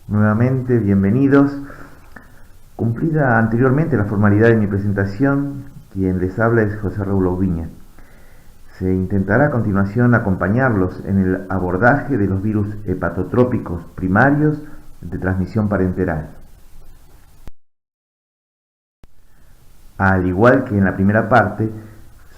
Nuevamente, bienvenidos. Cumplida anteriormente la formalidad de mi presentación, quien les habla es José Raúl Oubiña. Se intentará a continuación acompañarlos en el abordaje de los virus hepatotrópicos primarios de transmisión parenteral. Al igual que en la primera parte,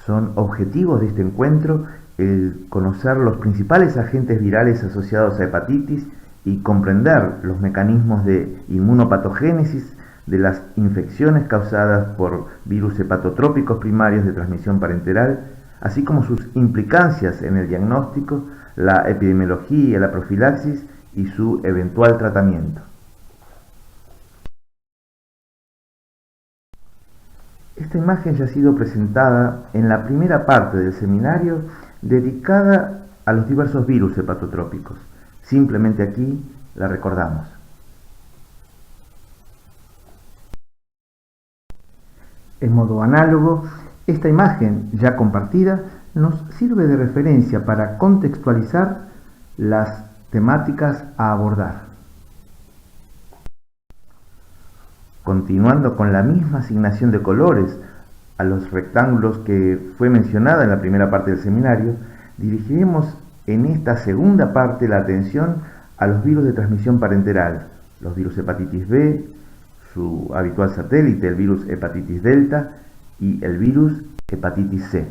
son objetivos de este encuentro el conocer los principales agentes virales asociados a hepatitis y comprender los mecanismos de inmunopatogénesis de las infecciones causadas por virus hepatotrópicos primarios de transmisión parenteral, así como sus implicancias en el diagnóstico, la epidemiología, la profilaxis y su eventual tratamiento. Esta imagen ya ha sido presentada en la primera parte del seminario dedicada a los diversos virus hepatotrópicos. Simplemente aquí la recordamos. En modo análogo, esta imagen ya compartida nos sirve de referencia para contextualizar las temáticas a abordar. Continuando con la misma asignación de colores a los rectángulos que fue mencionada en la primera parte del seminario, dirigiremos en esta segunda parte la atención a los virus de transmisión parenteral, los virus hepatitis B, su habitual satélite, el virus hepatitis delta, y el virus hepatitis C.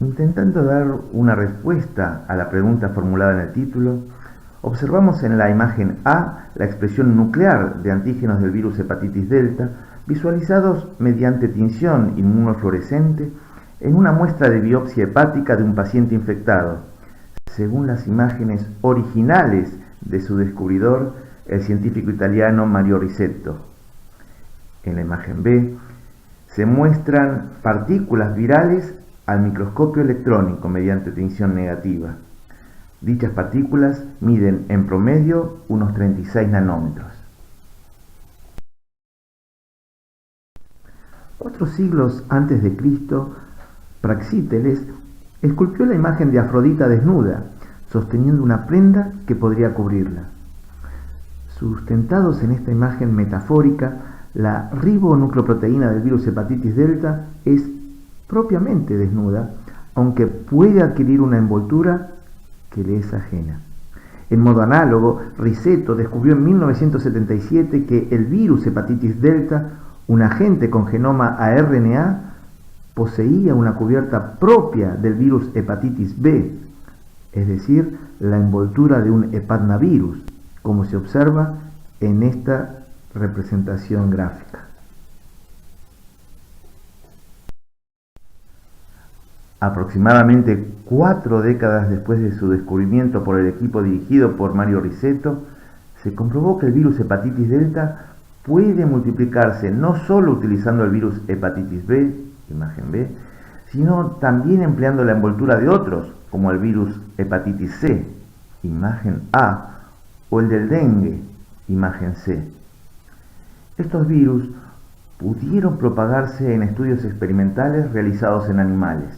Intentando dar una respuesta a la pregunta formulada en el título, observamos en la imagen A la expresión nuclear de antígenos del virus hepatitis delta visualizados mediante tinción inmunofluorescente en una muestra de biopsia hepática de un paciente infectado, según las imágenes originales de su descubridor, el científico italiano Mario Risetto. En la imagen B se muestran partículas virales al microscopio electrónico mediante tinción negativa. Dichas partículas miden en promedio unos 36 nanómetros. 4 siglos antes de Cristo, Praxíteles esculpió la imagen de Afrodita desnuda, sosteniendo una prenda que podría cubrirla. Sustentados en esta imagen metafórica, la ribonucleoproteína del virus hepatitis delta es propiamente desnuda, aunque puede adquirir una envoltura que le es ajena. En modo análogo, Risetto descubrió en 1977 que el virus hepatitis delta, un agente con genoma aRNA, poseía una cubierta propia del virus hepatitis B, es decir, la envoltura de un hepatnavirus, como se observa en esta representación gráfica. Aproximadamente 4 décadas después de su descubrimiento por el equipo dirigido por Mario Risetto, se comprobó que el virus hepatitis delta puede multiplicarse no solo utilizando el virus hepatitis B, imagen B, sino también empleando la envoltura de otros, como el virus hepatitis C, imagen A, o el del dengue, imagen C. Estos virus pudieron propagarse en estudios experimentales realizados en animales.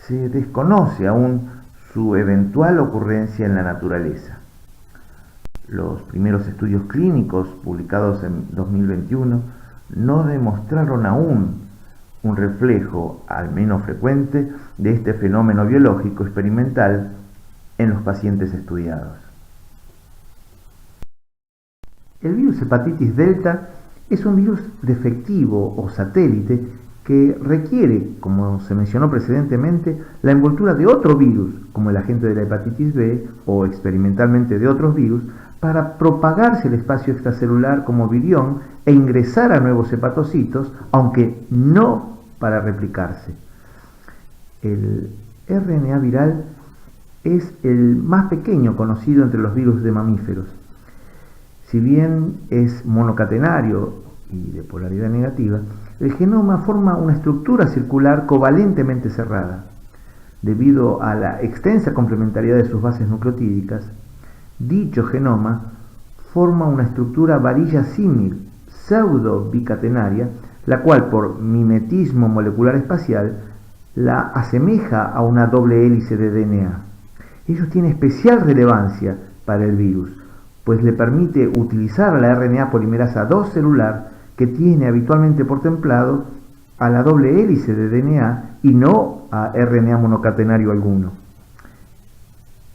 Se desconoce aún su eventual ocurrencia en la naturaleza. Los primeros estudios clínicos publicados en 2021 no demostraron aún un reflejo, al menos frecuente, de este fenómeno biológico experimental en los pacientes estudiados. El virus hepatitis delta es un virus defectivo o satélite que requiere, como se mencionó precedentemente, la envoltura de otro virus, como el agente de la hepatitis B o experimentalmente de otros virus, para propagarse el espacio extracelular como virión e ingresar a nuevos hepatocitos, aunque no para replicarse. El RNA viral es el más pequeño conocido entre los virus de mamíferos. Si bien es monocatenario y de polaridad negativa, el genoma forma una estructura circular covalentemente cerrada. Debido a la extensa complementariedad de sus bases nucleotídicas, dicho genoma forma una estructura varilla símil, pseudo-bicatenaria, la cual por mimetismo molecular espacial la asemeja a una doble hélice de DNA. Ello tiene especial relevancia para el virus, pues le permite utilizar la RNA polimerasa 2 celular que tiene habitualmente por templado a la doble hélice de DNA y no a RNA monocatenario alguno.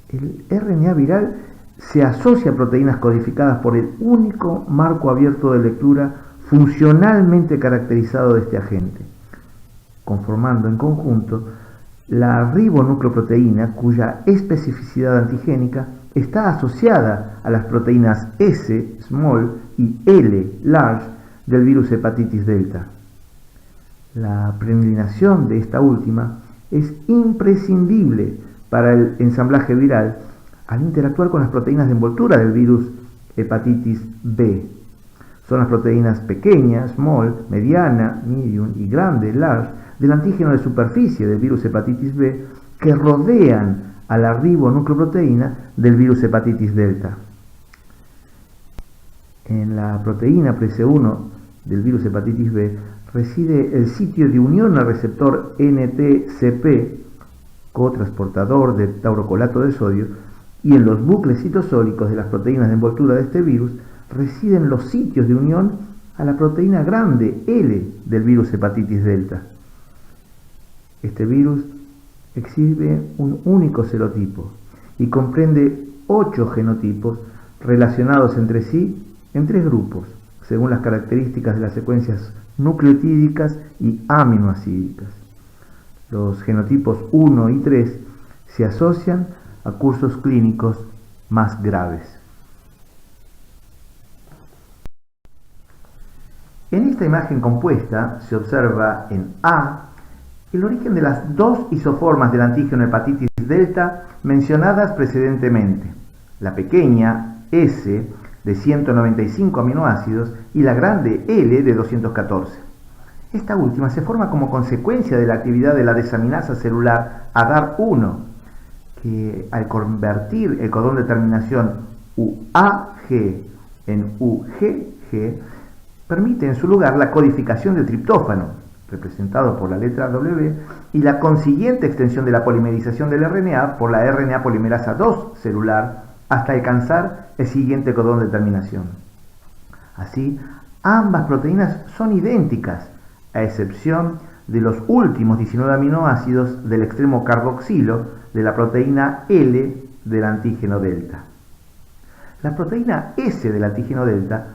El RNA viral se asocia a proteínas codificadas por el único marco abierto de lectura funcionalmente caracterizado de este agente, conformando en conjunto la ribonucleoproteína cuya especificidad antigénica está asociada a las proteínas S, small, y L, large, del virus hepatitis delta. La prenilinación de esta última es imprescindible para el ensamblaje viral al interactuar con las proteínas de envoltura del virus hepatitis B. Son las proteínas pequeñas, small, mediana, medium y grande, large, del antígeno de superficie del virus hepatitis B que rodean a la ribonucleoproteína del virus hepatitis delta. En la proteína PC1 del virus hepatitis B reside el sitio de unión al receptor NTCP, cotransportador de taurocolato de sodio, y en los bucles citosólicos de las proteínas de envoltura de este virus residen los sitios de unión a la proteína grande L del virus hepatitis delta. Este virus exhibe un único serotipo y comprende 8 genotipos relacionados entre sí en 3 grupos, según las características de las secuencias nucleotídicas y aminoácidicas. Los genotipos 1 y 3 se asocian a cursos clínicos más graves. En esta imagen compuesta se observa en A el origen de las 2 isoformas del antígeno hepatitis delta mencionadas precedentemente, la pequeña S de 195 aminoácidos y la grande L de 214. Esta última se forma como consecuencia de la actividad de la desaminasa celular ADAR1, que al convertir el codón de terminación UAG en UGG, permite en su lugar la codificación del triptófano, representado por la letra W, y la consiguiente extensión de la polimerización del RNA por la RNA polimerasa 2 celular hasta alcanzar el siguiente codón de terminación. Así, ambas proteínas son idénticas, a excepción de los últimos 19 aminoácidos del extremo carboxilo de la proteína L del antígeno delta. La proteína S del antígeno delta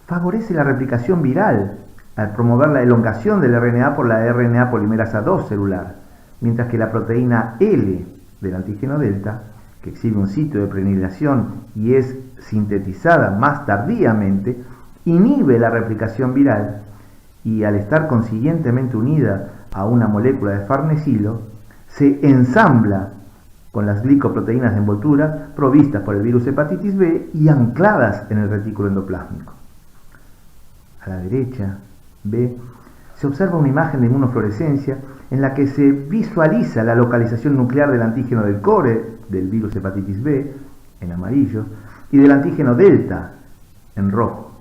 favorece la replicación viral al promover la elongación del RNA por la RNA polimerasa 2 celular, mientras que la proteína L del antígeno delta, que exhibe un sitio de prenilación y es sintetizada más tardíamente, inhibe la replicación viral y al estar consiguientemente unida a una molécula de farnesilo, se ensambla con las glicoproteínas de envoltura provistas por el virus hepatitis B y ancladas en el retículo endoplásmico. A la derecha, B, se observa una imagen de inmunofluorescencia en la que se visualiza la localización nuclear del antígeno del core del virus hepatitis B, en amarillo, y del antígeno delta, en rojo.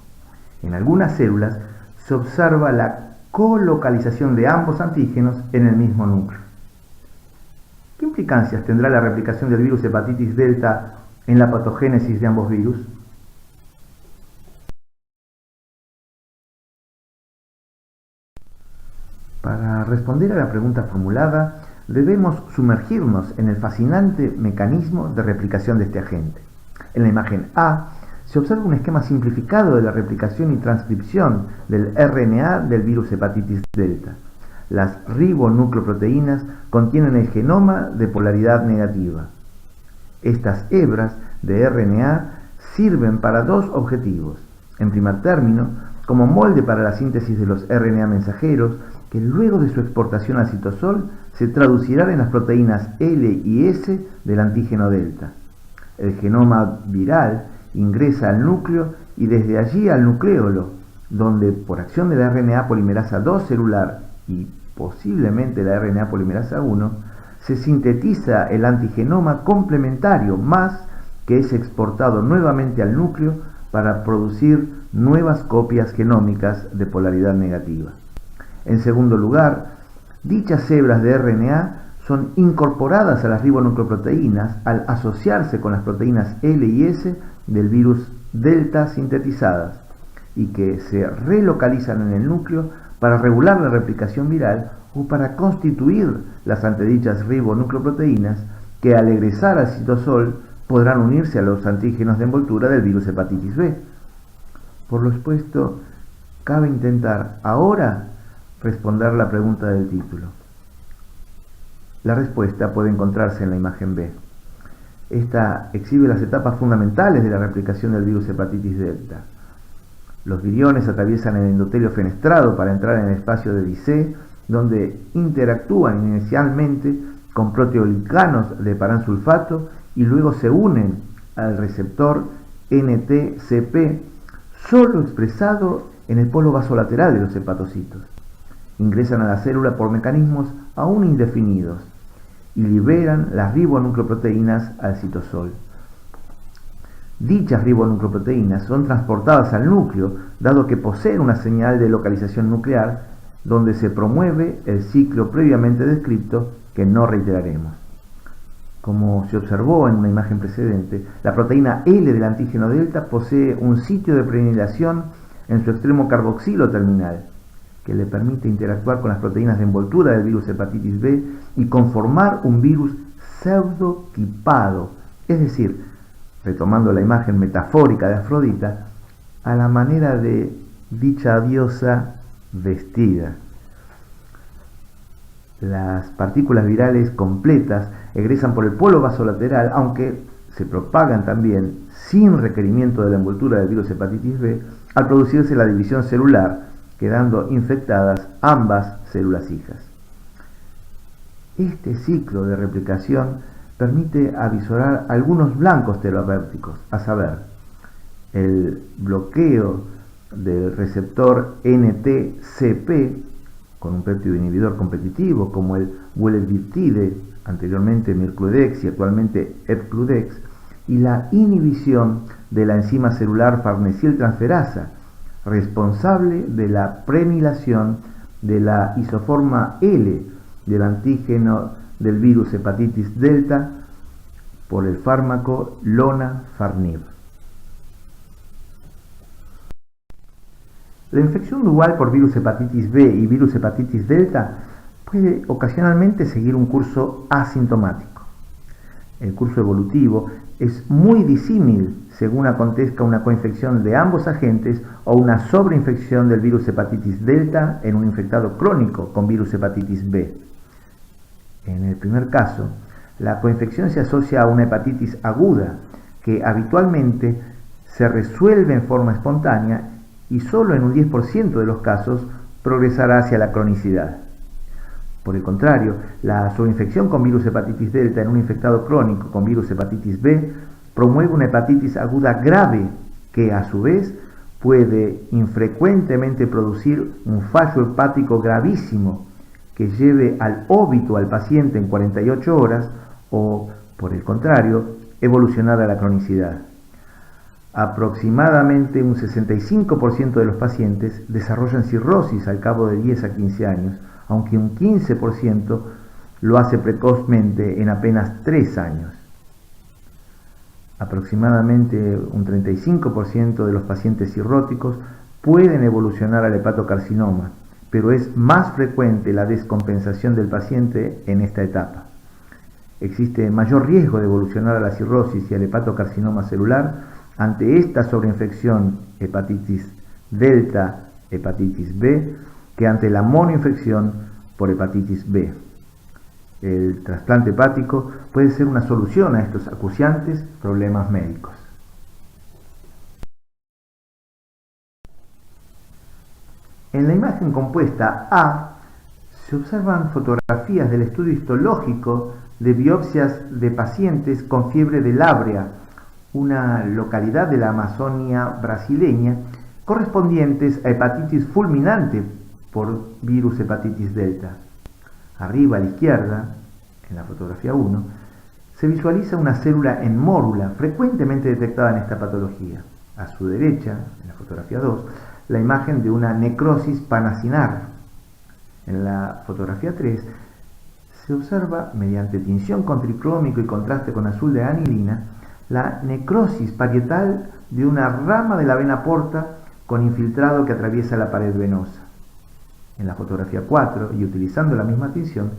En algunas células se observa la colocalización de ambos antígenos en el mismo núcleo. ¿Qué implicancias tendrá la replicación del virus hepatitis delta en la patogénesis de ambos virus? Para responder a la pregunta formulada, debemos sumergirnos en el fascinante mecanismo de replicación de este agente. En la imagen A, se observa un esquema simplificado de la replicación y transcripción del RNA del virus hepatitis delta. Las ribonucleoproteínas contienen el genoma de polaridad negativa. Estas hebras de RNA sirven para 2 objetivos. En primer término, como molde para la síntesis de los RNA mensajeros, que luego de su exportación al citosol se traducirán en las proteínas L y S del antígeno delta. El genoma viral ingresa al núcleo y desde allí al nucleolo, donde por acción de la RNA polimerasa 2 celular y posiblemente la RNA polimerasa 1, se sintetiza el antigenoma complementario más que es exportado nuevamente al núcleo para producir nuevas copias genómicas de polaridad negativa. En segundo lugar, dichas hebras de RNA son incorporadas a las ribonucleoproteínas al asociarse con las proteínas L y S del virus delta sintetizadas y que se relocalizan en el núcleo para regular la replicación viral o para constituir las antedichas ribonucleoproteínas que al egresar al citosol podrán unirse a los antígenos de envoltura del virus hepatitis B. Por lo expuesto, cabe intentar ahora responder la pregunta del título. La respuesta puede encontrarse en la imagen B. Esta exhibe las etapas fundamentales de la replicación del virus hepatitis delta. Los viriones atraviesan el endotelio fenestrado para entrar en el espacio de Dicé, donde interactúan inicialmente con proteoglicanos de paransulfato y luego se unen al receptor NTCP, solo expresado en el polo vasolateral de los hepatocitos. Ingresan a la célula por mecanismos aún indefinidos y liberan las ribonucleoproteínas al citosol. Dichas ribonucleoproteínas son transportadas al núcleo, dado que poseen una señal de localización nuclear, donde se promueve el ciclo previamente descrito, que no reiteraremos. Como se observó en una imagen precedente, la proteína L del antígeno delta posee un sitio de preanilación en su extremo carboxilo terminal, que le permite interactuar con las proteínas de envoltura del virus hepatitis B y conformar un virus pseudoquipado, es decir, retomando la imagen metafórica de Afrodita, a la manera de dicha diosa vestida. Las partículas virales completas egresan por el polo vasolateral, aunque se propagan también sin requerimiento de la envoltura del virus hepatitis B al producirse la división celular, quedando infectadas ambas células hijas. Este ciclo de replicación permite avisorar algunos blancos terapéuticos, a saber, el bloqueo del receptor NTCP con un péptido inhibidor competitivo como el bulevirtide, anteriormente Mircludex y actualmente Epcludex, y la inhibición de la enzima celular farnesiltransferasa, responsable de la preanilación de la isoforma L del antígeno del virus hepatitis delta por el fármaco lonafarnib. La infección dual por virus hepatitis B y virus hepatitis delta puede ocasionalmente seguir un curso asintomático. El curso evolutivo es muy disímil según acontezca una coinfección de ambos agentes o una sobreinfección del virus hepatitis delta en un infectado crónico con virus hepatitis B. En el primer caso, la coinfección se asocia a una hepatitis aguda que habitualmente se resuelve en forma espontánea y solo en un 10% de los casos progresará hacia la cronicidad. Por el contrario, la sobreinfección con virus hepatitis delta en un infectado crónico con virus hepatitis B promueve una hepatitis aguda grave que a su vez puede infrecuentemente producir un fallo hepático gravísimo que lleve al óbito al paciente en 48 horas o, por el contrario, evolucionar a la cronicidad. Aproximadamente un 65% de los pacientes desarrollan cirrosis al cabo de 10 a 15 años, aunque un 15% lo hace precozmente en apenas 3 años. Aproximadamente un 35% de los pacientes cirróticos pueden evolucionar al hepatocarcinoma, pero es más frecuente la descompensación del paciente en esta etapa. Existe mayor riesgo de evolucionar a la cirrosis y al hepatocarcinoma celular ante esta sobreinfección hepatitis delta, hepatitis B, que ante la monoinfección por hepatitis B. El trasplante hepático puede ser una solución a estos acuciantes problemas médicos. En la imagen compuesta A se observan fotografías del estudio histológico de biopsias de pacientes con fiebre de Lábrea, una localidad de la Amazonia brasileña, correspondientes a hepatitis fulminante por virus hepatitis delta. Arriba a la izquierda, en la fotografía 1, se visualiza una célula en mórula frecuentemente detectada en esta patología. A su derecha, en la fotografía 2, la imagen de una necrosis panacinar. En la fotografía 3 Se observa, mediante tinción con tricrómico y contraste con azul de anilina, la necrosis parietal de una rama de la vena porta con infiltrado que atraviesa la pared venosa. En la fotografía 4, y utilizando la misma tinción,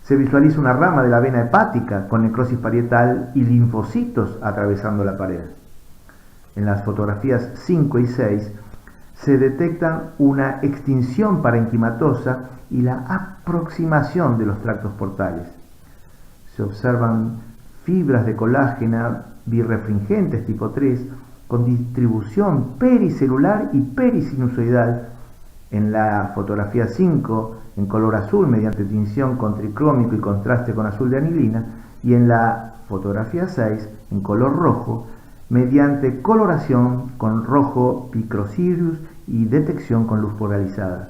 se visualiza una rama de la vena hepática con necrosis parietal y linfocitos atravesando la pared. En las fotografías 5 y 6 se detectan una extinción parenquimatosa y la aproximación de los tractos portales. Se observan fibras de colágena birrefringentes tipo 3 con distribución pericelular y perisinusoidal. En la fotografía 5 en color azul mediante tinción con tricrómico y contraste con azul de anilina, y en la fotografía 6 en color rojo mediante coloración con rojo picrocirius y detección con luz polarizada.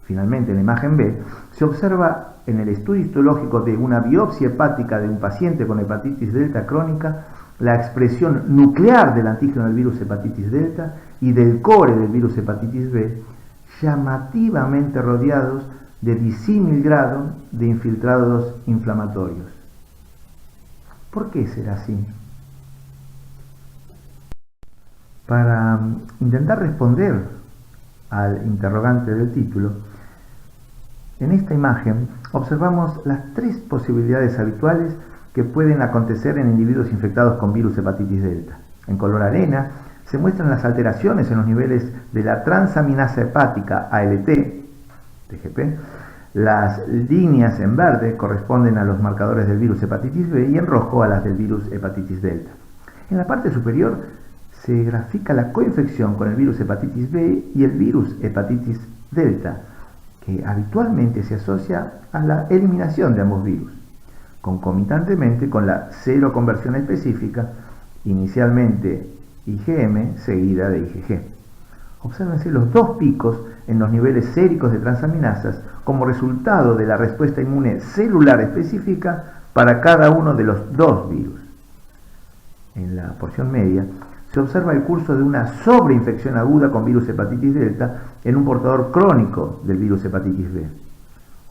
Finalmente, en la imagen B, se observa en el estudio histológico de una biopsia hepática de un paciente con hepatitis delta crónica la expresión nuclear del antígeno del virus hepatitis delta y del core del virus hepatitis B, llamativamente rodeados de disímil grado de infiltrados inflamatorios. ¿Por qué será así? Para intentar responder al interrogante del título, en esta imagen observamos las tres posibilidades habituales que pueden acontecer en individuos infectados con virus hepatitis delta. En color arena se muestran las alteraciones en los niveles de la transaminasa hepática ALT, TGP. Las líneas en verde corresponden a los marcadores del virus hepatitis B y en rojo a las del virus hepatitis delta. En la parte superior se grafica la coinfección con el virus hepatitis B y el virus hepatitis delta, que habitualmente se asocia a la eliminación de ambos virus, concomitantemente con la seroconversión específica, inicialmente IgM seguida de IgG. Obsérvense los dos picos en los niveles séricos de transaminasas como resultado de la respuesta inmune celular específica para cada uno de los dos virus. En la porción media se observa el curso de una sobreinfección aguda con virus hepatitis delta en un portador crónico del virus hepatitis B.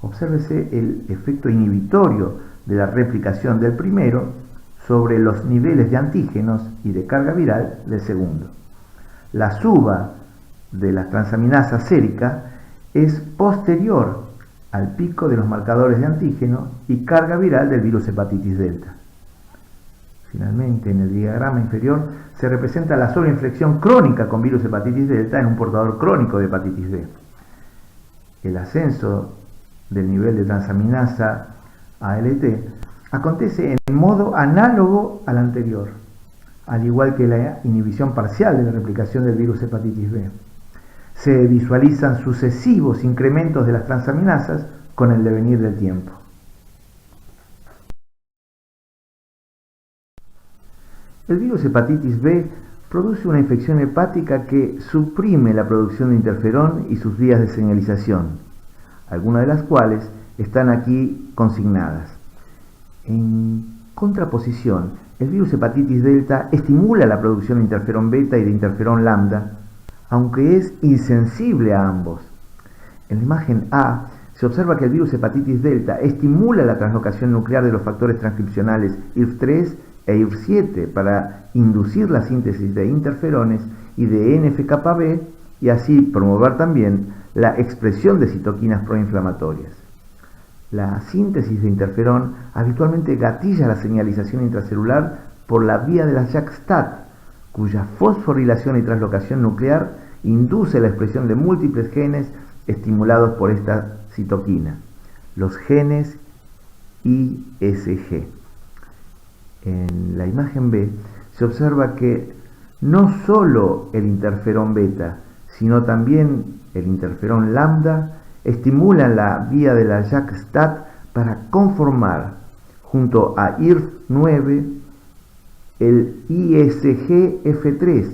Obsérvese el efecto inhibitorio de la replicación del primero sobre los niveles de antígenos y de carga viral del segundo. La suba de la transaminasa sérica es posterior al pico de los marcadores de antígeno y carga viral del virus hepatitis delta. Finalmente, en el diagrama inferior se representa la sobreinfección crónica con virus hepatitis delta en un portador crónico de hepatitis B. El ascenso del nivel de transaminasa ALT acontece en modo análogo al anterior, al igual que la inhibición parcial de la replicación del virus hepatitis B. Se visualizan sucesivos incrementos de las transaminasas con el devenir del tiempo. El virus hepatitis B produce una infección hepática que suprime la producción de interferón y sus vías de señalización, algunas de las cuales están aquí consignadas. En contraposición, el virus hepatitis delta estimula la producción de interferón beta y de interferón lambda, aunque es insensible a ambos. En la imagen A se observa que el virus hepatitis delta estimula la translocación nuclear de los factores transcripcionales IRF3 e IRF7 para inducir la síntesis de interferones y de NF-κB y así promover también la expresión de citoquinas proinflamatorias. La síntesis de interferón habitualmente gatilla la señalización intracelular por la vía de la JAK-STAT, cuya fosforilación y translocación nuclear induce la expresión de múltiples genes estimulados por esta citoquina, los genes ISG. En la imagen B se observa que no solo el interferón beta, sino también el interferón lambda estimulan la vía de la JAK-STAT para conformar, junto a IRF9, el ISGF3,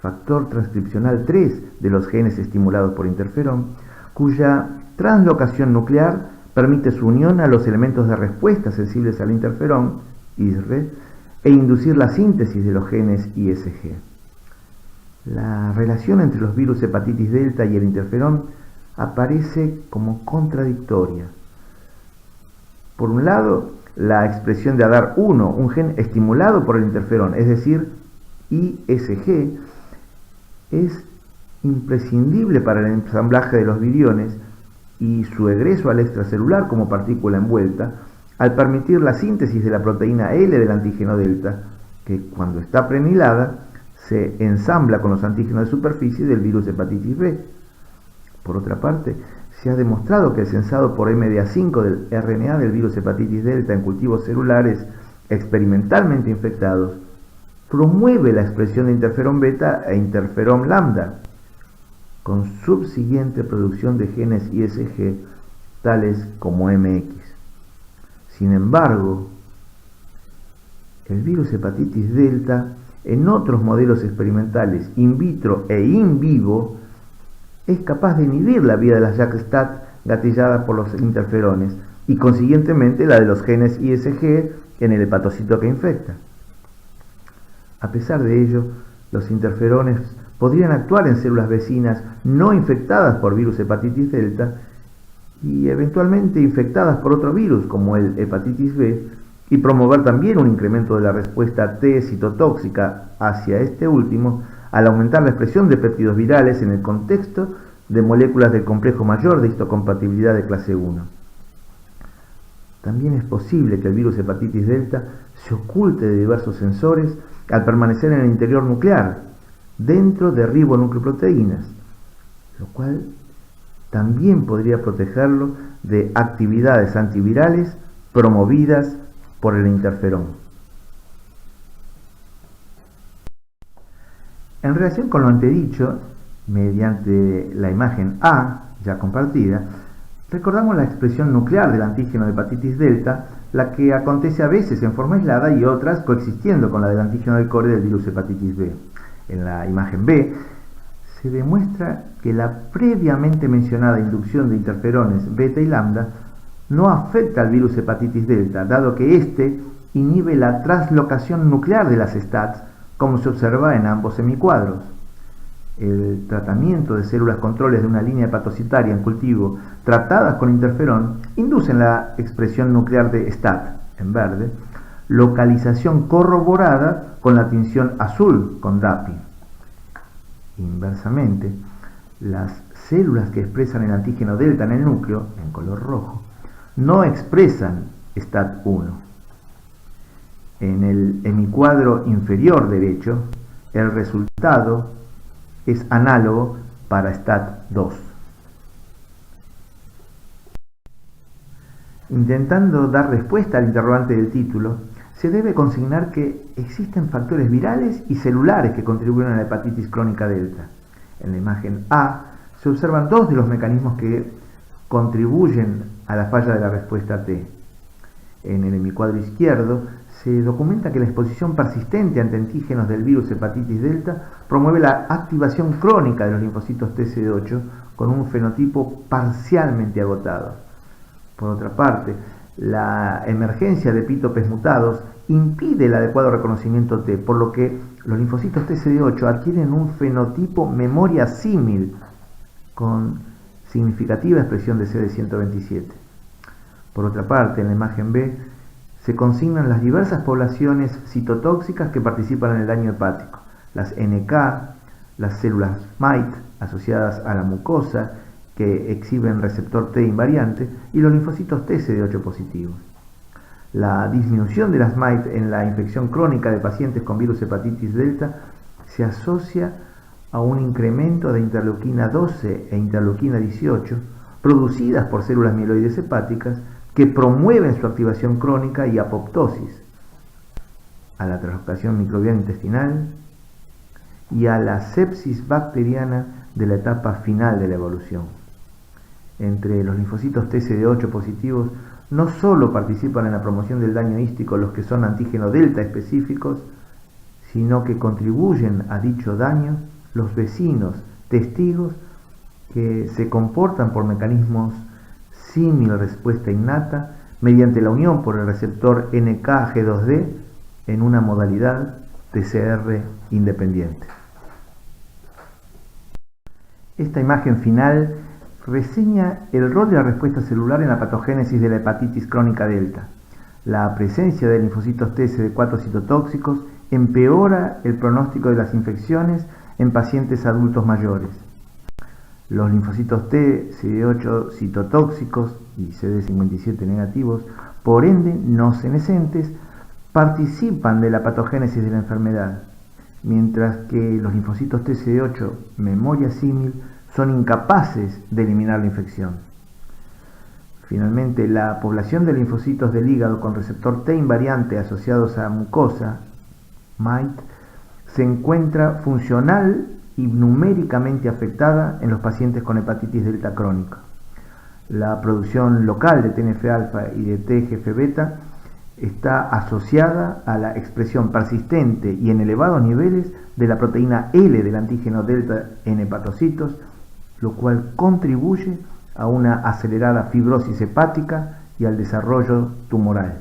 factor transcripcional 3 de los genes estimulados por interferón, cuya translocación nuclear permite su unión a los elementos de respuesta sensibles al interferón, ISRE, e inducir la síntesis de los genes ISG. La relación entre los virus hepatitis delta y el interferón aparece como contradictoria. Por un lado, la expresión de ADAR1, un gen estimulado por el interferón, es decir, ISG, es imprescindible para el ensamblaje de los viriones y su egreso al extracelular como partícula envuelta, al permitir la síntesis de la proteína L del antígeno delta, que cuando está prenilada se ensambla con los antígenos de superficie del virus hepatitis B. Por otra parte, se ha demostrado que el sensado por MDA5 del RNA del virus hepatitis delta en cultivos celulares experimentalmente infectados promueve la expresión de interferón beta e interferón lambda, con subsiguiente producción de genes ISG tales como MX. Sin embargo, el virus hepatitis delta en otros modelos experimentales in vitro e in vivo es capaz de inhibir la vía de las JAK-STAT gatillada por los interferones y consiguientemente la de los genes ISG en el hepatocito que infecta. A pesar de ello, los interferones podrían actuar en células vecinas no infectadas por virus hepatitis delta y eventualmente infectadas por otro virus como el hepatitis B y promover también un incremento de la respuesta T citotóxica hacia este último al aumentar la expresión de péptidos virales en el contexto de moléculas del complejo mayor de histocompatibilidad de clase 1. También es posible que el virus hepatitis delta se oculte de diversos sensores al permanecer en el interior nuclear, dentro de ribonucleoproteínas, lo cual también podría protegerlo de actividades antivirales promovidas por el interferón. En relación con lo antedicho, mediante la imagen A, ya compartida, recordamos la expresión nuclear del antígeno de hepatitis delta, la que acontece a veces en forma aislada y otras coexistiendo con la del antígeno del core del virus hepatitis B. En la imagen B se demuestra que la previamente mencionada inducción de interferones beta y lambda no afecta al virus hepatitis delta, dado que éste inhibe la translocación nuclear de las STATs, como se observa en ambos semicuadros. El tratamiento de células controles de una línea hepatocitaria en cultivo tratadas con interferón inducen la expresión nuclear de STAT, en verde, localización corroborada con la tinción azul con DAPI. Inversamente, las células que expresan el antígeno delta en el núcleo, en color rojo, no expresan STAT1. En el hemicuadro inferior derecho, el resultado es análogo para STAT2. Intentando dar respuesta al interrogante del título, se debe consignar que existen factores virales y celulares que contribuyen a la hepatitis crónica delta. En la imagen A se observan dos de los mecanismos que contribuyen a la falla de la respuesta T. En el hemicuadro izquierdo se documenta que la exposición persistente ante antígenos del virus hepatitis delta promueve la activación crónica de los linfocitos TCD8 con un fenotipo parcialmente agotado. Por otra parte, la emergencia de epítopes mutados impide el adecuado reconocimiento T, por lo que los linfocitos TCD8 adquieren un fenotipo memoria símil con significativa expresión de CD127. Por otra parte, en la imagen B se consignan las diversas poblaciones citotóxicas que participan en el daño hepático, las NK, las células MITE asociadas a la mucosa que exhiben receptor T invariante y los linfocitos TCD8 positivos. La disminución de las MITE en la infección crónica de pacientes con virus hepatitis delta se asocia a un incremento de interleuquina 12 e interleuquina 18 producidas por células mieloides hepáticas que promueven su activación crónica y apoptosis, a la translocación microbiana intestinal y a la sepsis bacteriana de la etapa final de la evolución. Entre los linfocitos TCD8 positivos no solo participan en la promoción del daño hístico los que son antígeno delta específicos, sino que contribuyen a dicho daño los vecinos testigos que se comportan por mecanismos símil respuesta innata mediante la unión por el receptor NKG2D en una modalidad TCR independiente. Esta imagen final reseña el rol de la respuesta celular en la patogénesis de la hepatitis crónica delta. La presencia de linfocitos T CD4 citotóxicos empeora el pronóstico de las infecciones en pacientes adultos mayores. Los linfocitos T CD8 citotóxicos y CD57 negativos, por ende no senescentes, participan de la patogénesis de la enfermedad, mientras que los linfocitos T CD8 memoria símil son incapaces de eliminar la infección. Finalmente, la población de linfocitos del hígado con receptor T invariante asociados a mucosa, MITE, se encuentra funcional y numéricamente afectada en los pacientes con hepatitis delta crónica. La producción local de TNF-alfa y de TGF-beta está asociada a la expresión persistente y en elevados niveles de la proteína L del antígeno delta en hepatocitos, lo cual contribuye a una acelerada fibrosis hepática y al desarrollo tumoral.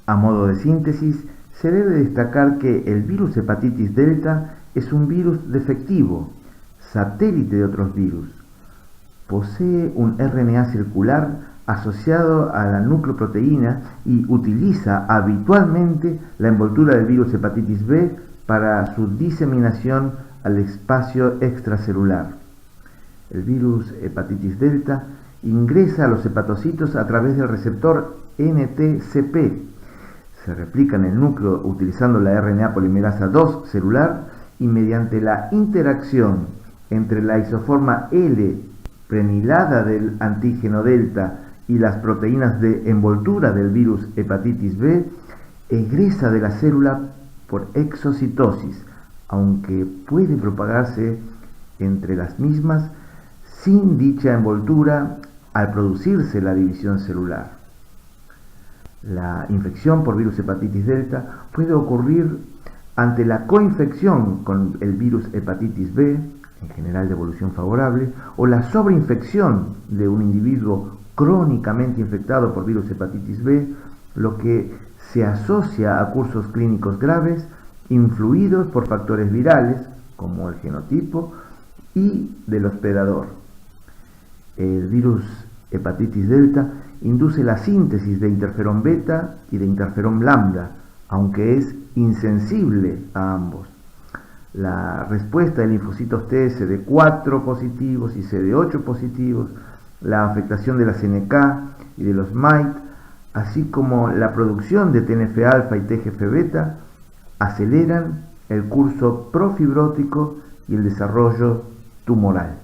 A modo de síntesis, se debe destacar que el virus hepatitis delta es un virus defectivo, satélite de otros virus. Posee un RNA circular asociado a la nucleoproteína y utiliza habitualmente la envoltura del virus hepatitis B para su diseminación al espacio extracelular. El virus hepatitis delta ingresa a los hepatocitos a través del receptor NTCP. Se replica en el núcleo utilizando la RNA polimerasa 2 celular y mediante la interacción entre la isoforma L prenilada del antígeno delta y las proteínas de envoltura del virus hepatitis B, egresa de la célula por exocitosis, aunque puede propagarse entre las mismas sin dicha envoltura al producirse la división celular. La infección por virus hepatitis delta puede ocurrir ante la coinfección con el virus hepatitis B, en general de evolución favorable, o la sobreinfección de un individuo crónicamente infectado por virus hepatitis B, lo que se asocia a cursos clínicos graves influidos por factores virales, como el genotipo, y del hospedador. El virus hepatitis delta induce la síntesis de interferón beta y de interferón lambda, aunque es insensible a ambos. La respuesta de linfocitos T CD4 positivos y CD8 positivos, la afectación de la CNK y de los MITE, así como la producción de TNF-alfa y TGF-beta, aceleran el curso profibrótico y el desarrollo tumoral.